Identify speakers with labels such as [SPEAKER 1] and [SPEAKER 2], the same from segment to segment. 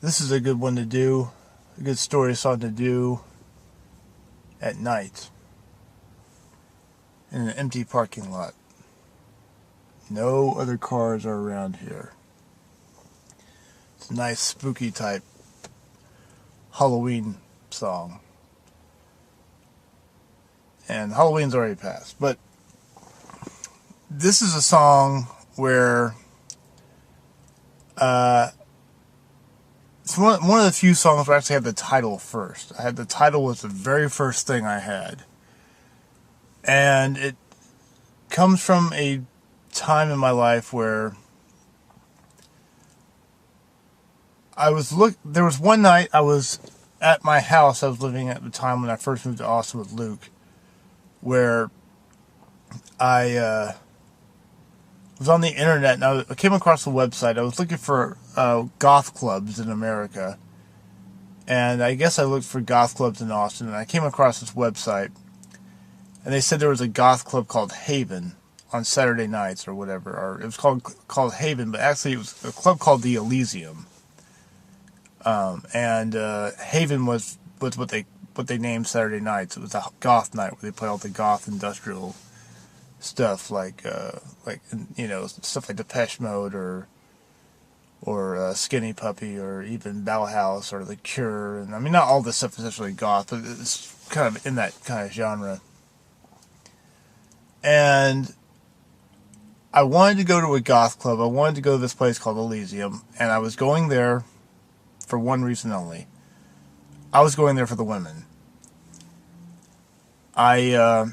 [SPEAKER 1] This is a good one to do, a good story song to do at night in an empty parking lot. No other cars are around here. It's a nice spooky type Halloween song. And Halloween's already passed, but this is a song where it's one of the few songs where I actually had the title first. The title was the very first thing I had. And it comes from a time in my life where there was one night I was at my house I was living at the time when I first moved to Austin with Luke, where I was on the internet, and I came across a website. I was looking for goth clubs in America, and I guess I looked for goth clubs in Austin, and I came across this website, and they said there was a goth club called Haven on Saturday nights or whatever, or it was called Haven, but actually it was a club called the Elysium, and Haven was what they named Saturday nights. It was a goth night where they play all the goth industrial stuff, like stuff like Depeche Mode or Skinny Puppy or even Bauhaus or The Cure, and I mean not all this stuff is actually goth, but it's kind of in that kind of genre. And I wanted to go to a goth club. I wanted to go to this place called Elysium, and I was going there for one reason only. I was going there for the women. I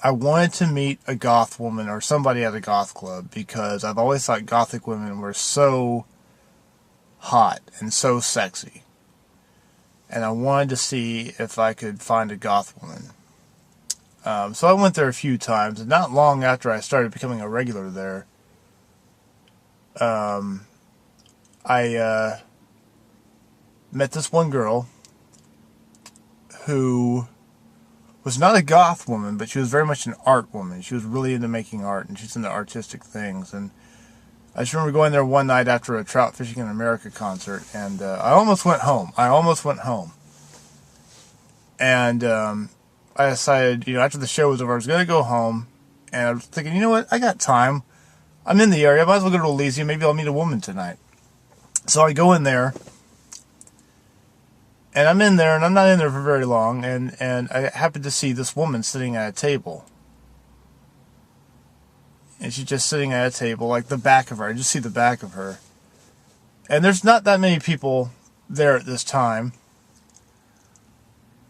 [SPEAKER 1] wanted to meet a goth woman or somebody at a goth club because I've always thought gothic women were so hot and so sexy. And I wanted to see if I could find a goth woman. So I went there a few times, and not long after I started becoming a regular there, I met this one girl who was not a goth woman, but she was very much an art woman. She was really into making art, and she's into artistic things. And I just remember going there one night after a Trout Fishing in America concert, and I almost went home. And I decided, after the show was over, I was going to go home, and I was thinking, you know what, I got time. I'm in the area. I might as well go to Elysium. Maybe I'll meet a woman tonight. So I go in there, and I'm in there, and I'm not in there for very long, and I happen to see this woman sitting at a table. And she's just sitting at a table, like the back of her. I just see the back of her. And there's not that many people there at this time.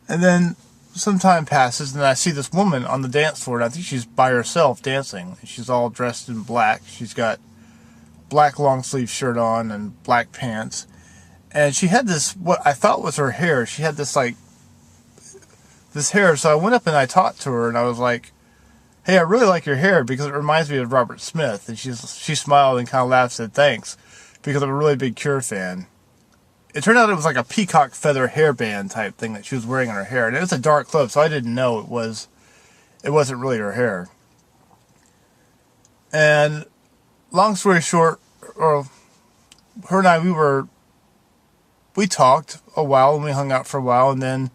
[SPEAKER 1] And then some time passes, and I see this woman on the dance floor, and I think she's by herself dancing. She's all dressed in black. She's got black long sleeve shirt on and black pants. And she had this, what I thought was her hair. She had this hair. So I went up and I talked to her, and I was like, hey, I really like your hair because it reminds me of Robert Smith. And she smiled and kind of laughed and said thanks, because I'm a really big Cure fan. It turned out it was like a peacock feather hairband type thing that she was wearing in her hair. And it was a dark club, so I didn't know it wasn't really her hair. And long story short, her and I, we talked a while, and we hung out for a while, and then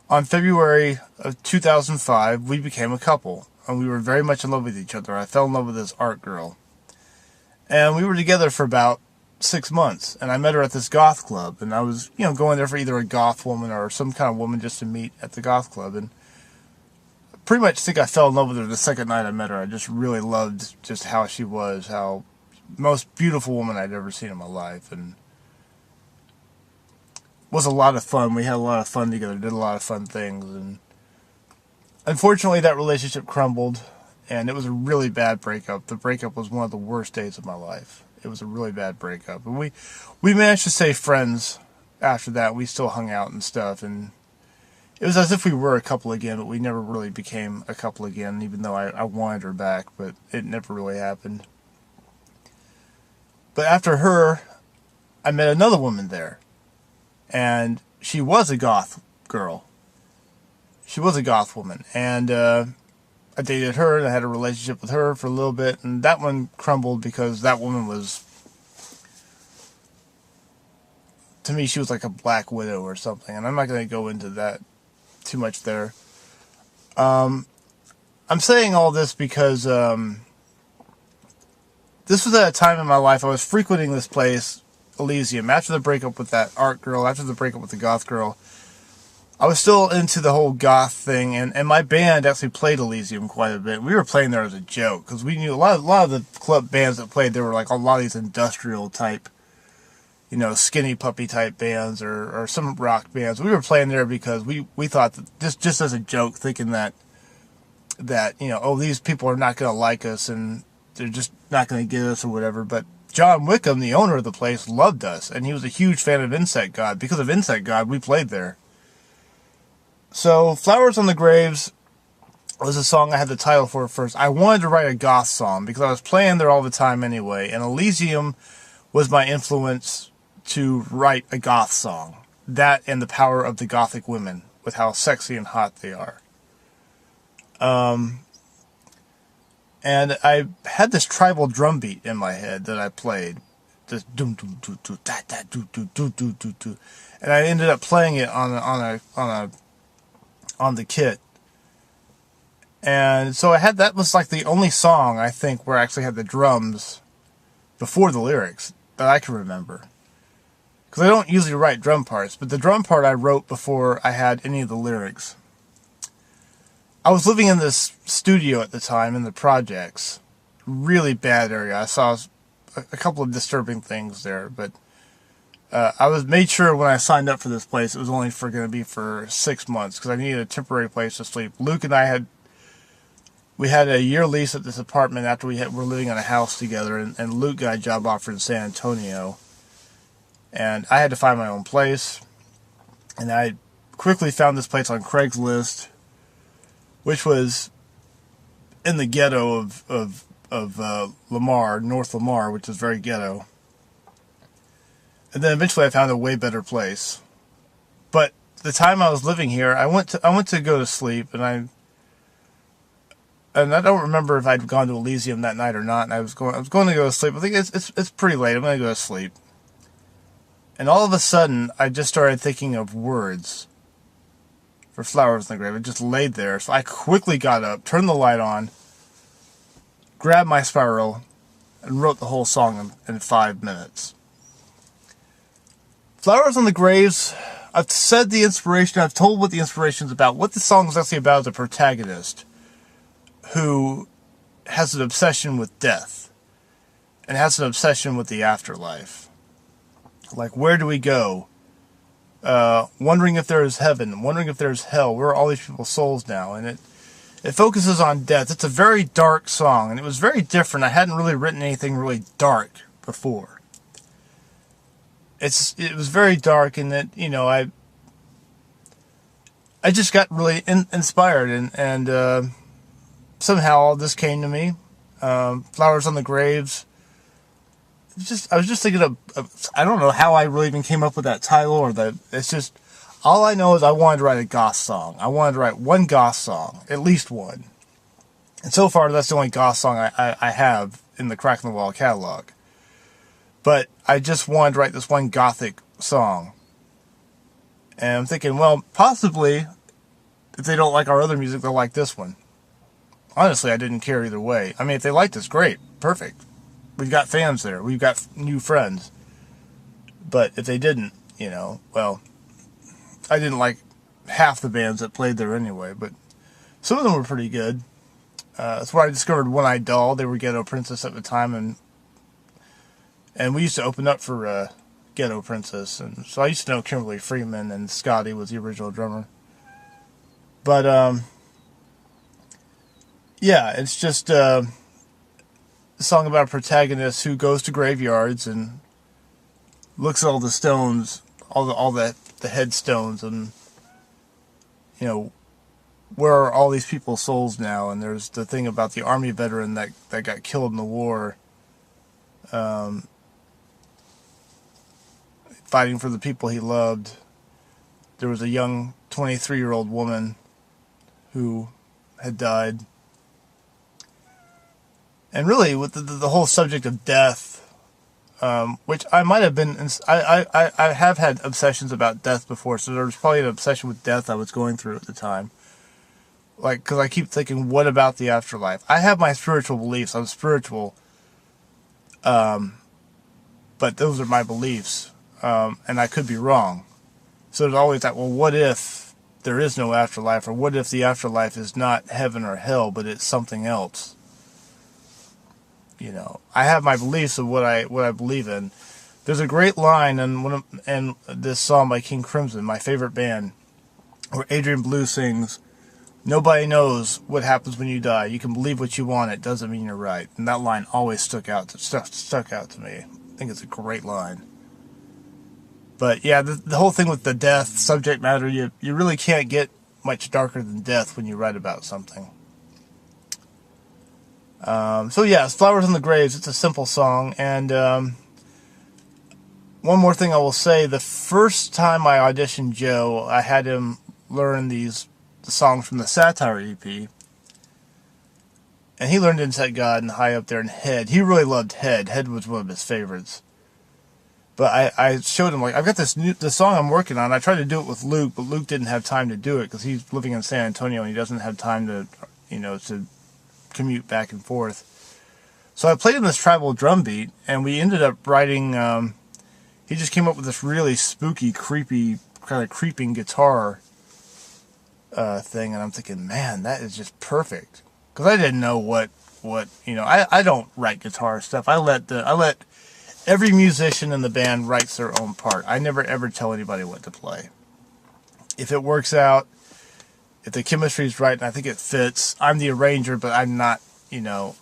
[SPEAKER 1] on February of 2005, we became a couple, and we were very much in love with each other. I fell in love with this art girl, and we were together for about 6 months, and I met her at this goth club, and I was, going there for either a goth woman or some kind of woman just to meet at the goth club, and I pretty much think I fell in love with her the second night I met her. I just really loved just how she was, how most beautiful woman I'd ever seen in my life, and was a lot of fun. We had a lot of fun together, did a lot of fun things, and unfortunately that relationship crumbled, and it was a really bad breakup. The breakup was one of the worst days of my life. It was a really bad breakup, and we managed to stay friends after that. We still hung out and stuff, and it was as if we were a couple again, but we never really became a couple again, even though I wanted her back, but it never really happened. But after her, I met another woman there. And she was a goth girl. She was a goth woman. And I dated her, and I had a relationship with her for a little bit. And that one crumbled because that woman was to me, she was like a Black Widow or something, and I'm not going to go into that too much there. I'm saying all this because this was at a time in my life I was frequenting this place, Elysium, after the breakup with that art girl, after the breakup with the goth girl. I was still into the whole goth thing, and my band actually played Elysium quite a bit. We were playing there as a joke, because we knew a lot of the club bands that played there were like a lot of these industrial type, Skinny Puppy type bands or some rock bands. We were playing there because we thought that just as a joke, thinking that these people are not going to like us and they're just not going to get us or whatever. But John Wickham, the owner of the place, loved us, and he was a huge fan of Insect God. Because of Insect God, we played there. So, Flowers on the Graves was a song I had the title for first. I wanted to write a goth song because I was playing there all the time anyway, and Elysium was my influence to write a goth song. That and the power of the gothic women, with how sexy and hot they are. And I had this tribal drum beat in my head that I played. This doom doom doo doo da da doo doo doo doo doo doo. And I ended up playing it on the kit. And so that was like the only song, I think, where I actually had the drums before the lyrics that I can remember. Because I don't usually write drum parts, but the drum part I wrote before I had any of the lyrics. I was living in this studio at the time in the projects. Really bad area. I saw a couple of disturbing things there, but I was made sure when I signed up for this place it was only going to be for 6 months because I needed a temporary place to sleep. Luke and I had a year lease at this apartment after were living in a house together, and Luke got a job offer in San Antonio, and I had to find my own place, and I quickly found this place on Craigslist, which was in the ghetto of Lamar, North Lamar, which is very ghetto. And then eventually I found a way better place. But the time I was living here, I went to go to sleep, and I don't remember if I'd gone to Elysium that night or not. And I was going to go to sleep. I think it's pretty late. I'm going to go to sleep. And all of a sudden, I just started thinking of words for Flowers in the Grave. It just laid there. So I quickly got up, turned the light on, grabbed my spiral, and wrote the whole song in 5 minutes. Flowers on the Graves, I've said the inspiration, I've told what the inspiration's about. What the song is actually about is a protagonist who has an obsession with death and has an obsession with the afterlife. Like, where do we go? Wondering if there is heaven, wondering if there's hell. Where are all these people's souls now? And it focuses on death. It's a very dark song, and it was very different. I hadn't really written anything really dark before. It was very dark, and that I just got really inspired, and somehow all this came to me. Flowers on the Graves. I was just thinking of I don't know how I really even came up with that title it's just, all I know is I wanted to write a goth song. I wanted to write one goth song, at least one. And so far, that's the only goth song I have in the Crack in the Wall catalog. But I just wanted to write this one gothic song. And I'm thinking, well, possibly, if they don't like our other music, they'll like this one. Honestly, I didn't care either way. I mean, if they liked us, great. Perfect. We've got fans there. We've got new friends. But if they didn't, well, I didn't like half the bands that played there anyway, but some of them were pretty good. That's where I discovered One Eyed Doll. They were Ghetto Princess at the time, and we used to open up for Ghetto Princess, and so I used to know Kimberly Freeman, and Scotty was the original drummer. But yeah, it's just a song about a protagonist who goes to graveyards and looks at all the stones, all the headstones, and where are all these people's souls now? And there's the thing about the Army veteran that got killed in the war, fighting for the people he loved. There was a young 23-year-old woman who had died. And really, with the whole subject of death, which I might have been. I have had obsessions about death before, so there was probably an obsession with death I was going through at the time. Like, because I keep thinking, what about the afterlife? I have my spiritual beliefs. I'm spiritual, but those are my beliefs, and I could be wrong. So there's always that, well, what if there is no afterlife, or what if the afterlife is not heaven or hell, but it's something else? You know, I have my beliefs of what I believe in. There's a great line in this song by King Crimson, my favorite band, where Adrian Belew sings, "Nobody knows what happens when you die. You can believe what you want. It doesn't mean you're right." And that line always stuck out to me. I think it's a great line. But yeah, the whole thing with the death subject matter, you really can't get much darker than death when you write about something. So yeah, it's Flowers on the Graves. It's a simple song. And one more thing I will say, the first time I auditioned Joe, I had him learn the songs from the Satire EP. And he learned Insect God and High Up There and Head. He really loved Head. Head was one of his favorites. But I showed him, like, I've got this song I'm working on. I tried to do it with Luke, but Luke didn't have time to do it because he's living in San Antonio and he doesn't have time to, to commute back and forth. So I played him this tribal drum beat, and we ended up writing, he just came up with this really spooky, creepy, kind of creeping guitar thing, and I'm thinking, man, that is just perfect. Because I didn't know what I don't write guitar stuff. I let every musician in the band writes their own part. I never ever tell anybody what to play. If it works out, if the chemistry's right and I think it fits, I'm the arranger, but I'm not,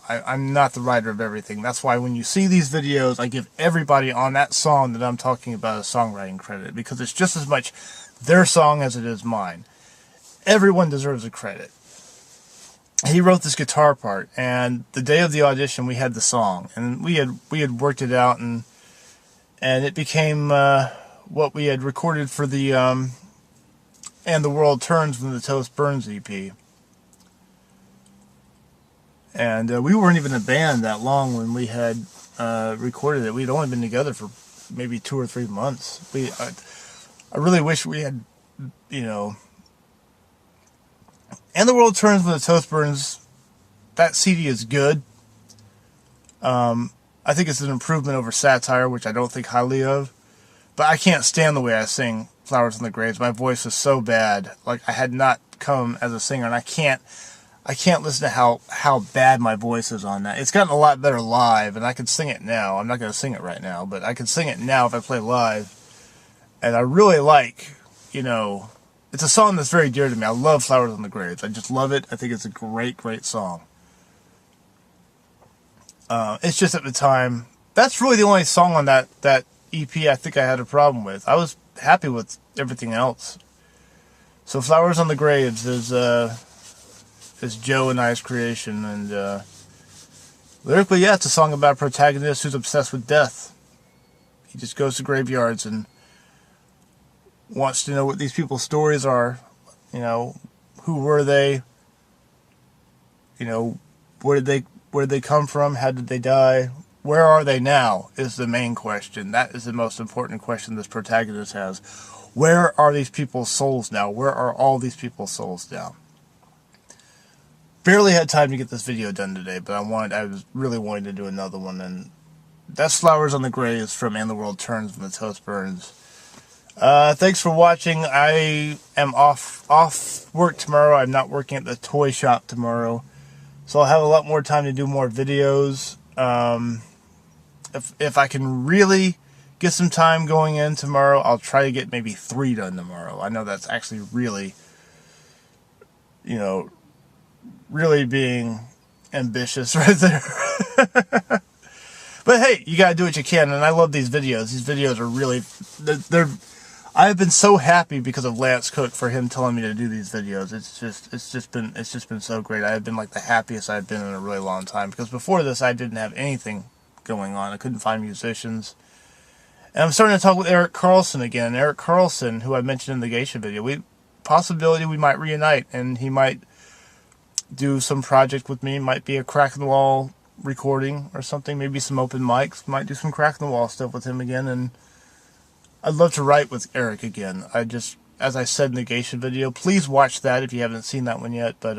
[SPEAKER 1] I'm not the writer of everything. That's why when you see these videos, I give everybody on that song that I'm talking about a songwriting credit, because it's just as much their song as it is mine. Everyone deserves a credit. He wrote this guitar part, and the day of the audition, we had the song, and we had worked it out, and it became what we had recorded for the And the World Turns When the Toast Burns EP. And we weren't even a band that long when we had recorded it. We'd only been together for maybe 2 or 3 months. I really wish we had, And the World Turns When the Toast Burns, that CD is good. I think it's an improvement over Satire, which I don't think highly of. But I can't stand the way I sing Flowers on the Graves. My voice is so bad. Like, I had not come as a singer, and I can't listen to how bad my voice is on that. It's gotten a lot better live, and I can sing it now. I'm not going to sing it right now, but I can sing it now if I play live. And I really like, it's a song that's very dear to me. I love Flowers on the Graves. I just love it. I think it's a great, great song. It's just at the time, that's really the only song on that EP I think I had a problem with. I was happy with everything else. So Flowers on the Graves is Joe and I's creation, and lyrically, yeah, it's a song about a protagonist who's obsessed with death. He just goes to graveyards and wants to know what these people's stories are. Who were they? Where did they come from? How did they die? Where are they now is the main question. That is the most important question this protagonist has. Where are these people's souls now? Where are all these people's souls now? Barely had time to get this video done today, but I was really wanting to do another one, and that's Flowers on the Graves from And the World Turns When the Toast Burns. Thanks for watching. I am off work tomorrow. I'm not working at the toy shop tomorrow, so I'll have a lot more time to do more videos. If I can really get some time going in tomorrow, I'll try to get maybe 3 done tomorrow. I know that's actually really, really being ambitious right there. But hey, you gotta do what you can, and I love these videos. These videos are really, I've been so happy because of Lance Cook for him telling me to do these videos. It's just been so great. I've been like the happiest I've been in a really long time, because before this I didn't have anything going on. I couldn't find musicians. And I'm starting to talk with Eric Carlson again. Eric Carlson, who I mentioned in the Geisha video. Possibility we might reunite, and he might do some project with me. Might be a crack in the wall recording or something. Maybe some open mics. Might do some Crack in the Wall stuff with him again. And I'd love to write with Eric again. As I said in the Geisha video, please watch that if you haven't seen that one yet. But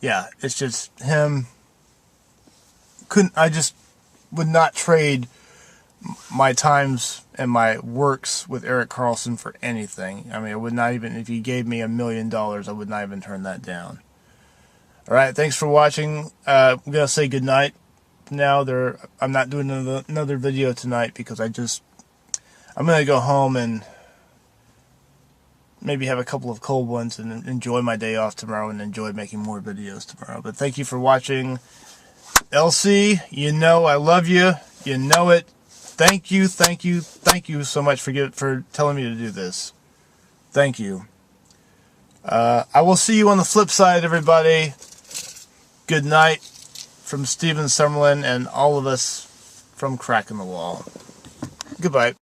[SPEAKER 1] yeah, it's just him. I just would not trade my times and my works with Erik Carlson for anything. I mean, I would not even, if he gave me $1 million, I would not even turn that down. Alright, thanks for watching. I'm going to say goodnight now. I'm not doing another video tonight because I'm going to go home and maybe have a couple of cold ones and enjoy my day off tomorrow and enjoy making more videos tomorrow. But thank you for watching. LC, you know I love you. You know it. Thank you so much for telling me to do this. Thank you. I will see you on the flip side, everybody. Good night from Stephen Summerlin and all of us from Crack in the Wall. Goodbye.